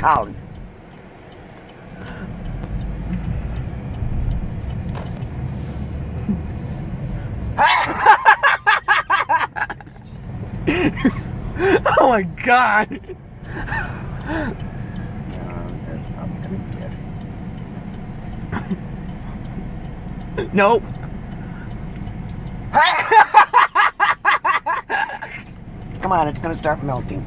Colin. Oh my god. That's probably gonna be it. Nope. Come on, it's gonna start melting.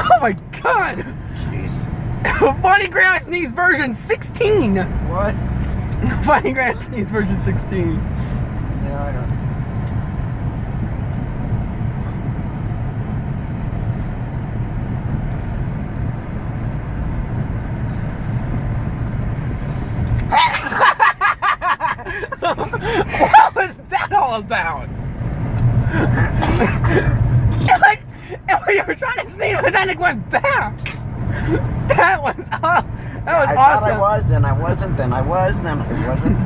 Oh my god. Jeez. Funny Grandma Sneeze version 16. What? Funny Grandma Sneeze version 16. No, I don't. What was that all about? Like, you were trying to sneeze, but then it went back. That was awesome. I thought I was, then I wasn't, then I was, then I wasn't.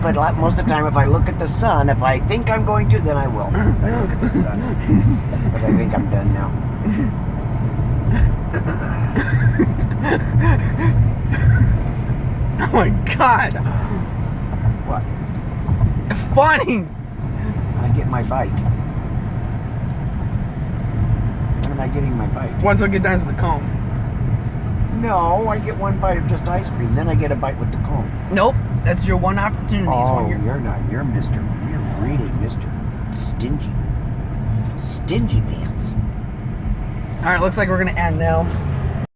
But most of the time, if I look at the sun, if I think I'm going to, then I will. If I look at the sun. But I think I'm done now. Oh my god. What? Funny. I get my bite. When am I getting my bite? Once I get down to the cone. No, I get one bite of just ice cream, then I get a bite with the cone. Nope. That's your one opportunity. Oh, you're not. You're really Mr. Stingy. Stingy pants. Alright, looks like we're gonna end now.